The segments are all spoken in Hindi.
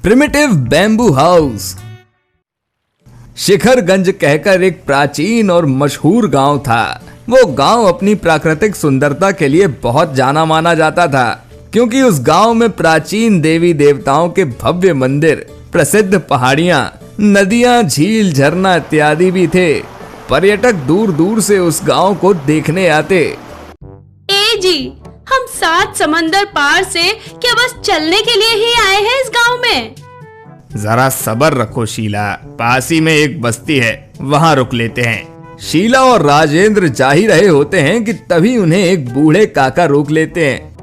Primitive bamboo house. शिखरगंज कहकर एक प्राचीन और मशहूर गांव था। वो गांव अपनी प्राकृतिक सुंदरता के लिए बहुत जाना माना जाता था, क्योंकि उस गांव में प्राचीन देवी देवताओं के भव्य मंदिर, प्रसिद्ध पहाड़ियां, नदियां, झील, झरना इत्यादि भी थे। पर्यटक दूर दूर से उस गांव को देखने आते। ए जी, हम 7 समंदर पार से क्या बस चलने के लिए ही आए हैं इस गांव में? जरा सब्र रखो शीला, पास ही में एक बस्ती है, वहाँ रुक लेते हैं। शीला और राजेंद्र जा ही रहे होते हैं कि तभी उन्हें एक बूढ़े काका रोक लेते हैं।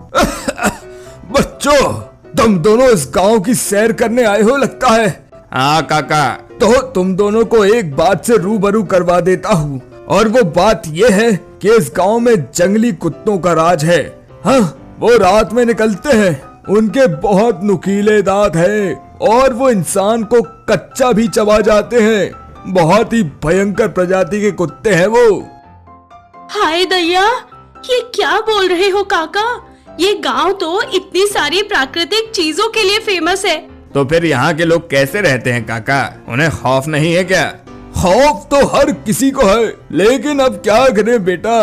बच्चों, तुम दोनों इस गांव की सैर करने आए हो लगता है। हाँ काका। तो तुम दोनों को एक बात से रूबरू करवा देता हूँ, और वो बात ये है कि इस गांव में जंगली कुत्तों का राज है। हाँ, वो रात में निकलते हैं, उनके बहुत नुकीले दांत हैं और वो इंसान को कच्चा भी चबा जाते हैं। बहुत ही भयंकर प्रजाति के कुत्ते हैं वो। हाय दया, ये क्या बोल रहे हो काका? ये गांव तो इतनी सारी प्राकृतिक चीजों के लिए फेमस है। तो फिर यहाँ के लोग कैसे रहते हैं काका? उन्हें खौफ नहीं है क्या? खौफ तो हर किसी को है, लेकिन अब क्या करें बेटा,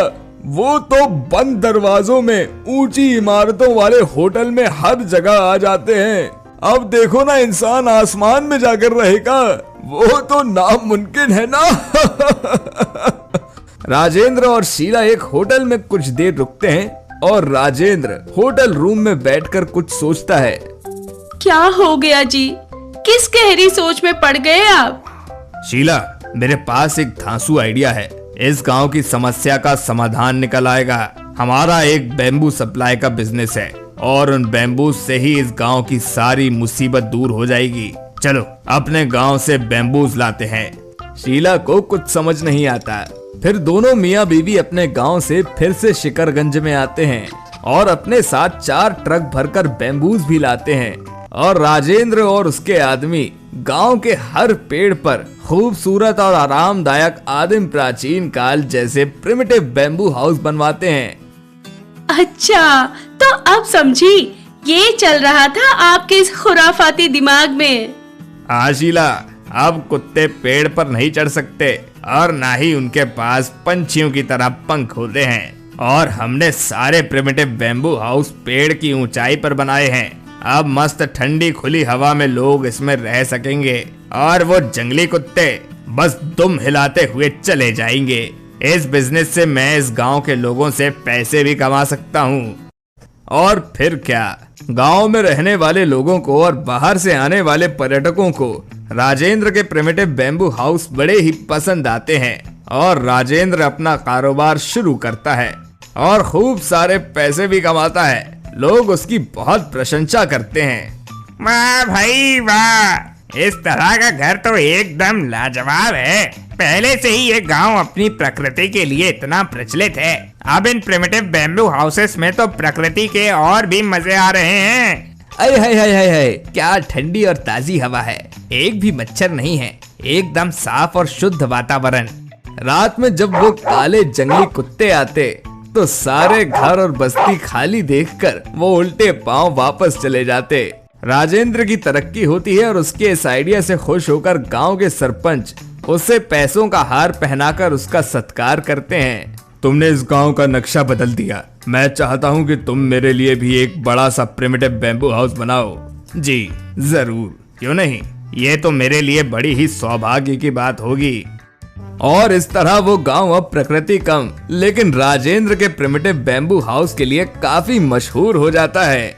वो तो बंद दरवाजों में, ऊंची इमारतों वाले होटल में हर जगह आ जाते हैं। अब देखो ना, इंसान आसमान में जाकर रहेगा, वो तो नामुमकिन है ना। राजेंद्र और शीला एक होटल में कुछ देर रुकते हैं और राजेंद्र होटल रूम में बैठकर कुछ सोचता है। क्या हो गया जी? किस गहरी सोच में पड़ गए आप? शीला, मेरे पास एक धांसू आइडिया है। इस गांव की समस्या का समाधान निकल आएगा। हमारा एक बैम्बू सप्लाई का बिजनेस है और उन बैम्बू से ही इस गांव की सारी मुसीबत दूर हो जाएगी। चलो अपने गांव से बैम्बूज लाते हैं। शीला को कुछ समझ नहीं आता। फिर दोनों मियाँ बीवी अपने गांव से फिर से शिखरगंज में आते हैं और अपने साथ 4 ट्रक भरकर बैम्बूज भी लाते हैं। और राजेंद्र और उसके आदमी गांव के हर पेड़ पर खूबसूरत और आरामदायक आदिम प्राचीन काल जैसे प्रिमिटिव बैम्बू हाउस बनवाते हैं। अच्छा, तो अब समझी, ये चल रहा था आपके इस खुराफाती दिमाग में। हाँ शीला, अब कुत्ते पेड़ पर नहीं चढ़ सकते और ना ही उनके पास पंछियों की तरह पंख होते हैं। और हमने सारे प्रिमिटिव बैम्बू हाउस पेड़ की ऊंचाई पर बनाए हैं। अब मस्त ठंडी खुली हवा में लोग इसमें रह सकेंगे और वो जंगली कुत्ते बस दुम हिलाते हुए चले जाएंगे। इस बिजनेस से मैं इस गांव के लोगों से पैसे भी कमा सकता हूँ। और फिर क्या, गांव में रहने वाले लोगों को और बाहर से आने वाले पर्यटकों को राजेंद्र के प्रिमिटिव बैम्बू हाउस बड़े ही पसंद आते हैं और राजेंद्र अपना कारोबार शुरू करता है और खूब सारे पैसे भी कमाता है। लोग उसकी बहुत प्रशंसा करते हैं। वाह भाई वाह, इस तरह का घर तो एकदम लाजवाब है। पहले से ही ये गांव अपनी प्रकृति के लिए इतना प्रचलित है। अब इन प्रिमिटिव बैम्बू हाउसेस में तो प्रकृति के और भी मजे आ रहे हैं। अरे हाय हाय हाय हाय, क्या ठंडी और ताजी हवा है। एक भी मच्छर नहीं है, एकदम साफ और शुद्ध वातावरण। रात में जब वो काले जंगली कुत्ते आते तो सारे घर और बस्ती खाली देखकर वो उल्टे पांव वापस चले जाते। राजेंद्र की तरक्की होती है और उसके इस आइडिया से खुश होकर गांव के सरपंच उसे पैसों का हार पहनाकर उसका सत्कार करते हैं। तुमने इस गांव का नक्शा बदल दिया। मैं चाहता हूं कि तुम मेरे लिए भी एक बड़ा सा प्रिमिटिव बैम्बू हाउस बनाओ। जी जरूर, क्यों नहीं, ये तो मेरे लिए बड़ी ही सौभाग्य की बात होगी। और इस तरह वो गांव अब प्रकृति कम लेकिन राजेंद्र के प्रिमिटिव बैम्बू हाउस के लिए काफी मशहूर हो जाता है।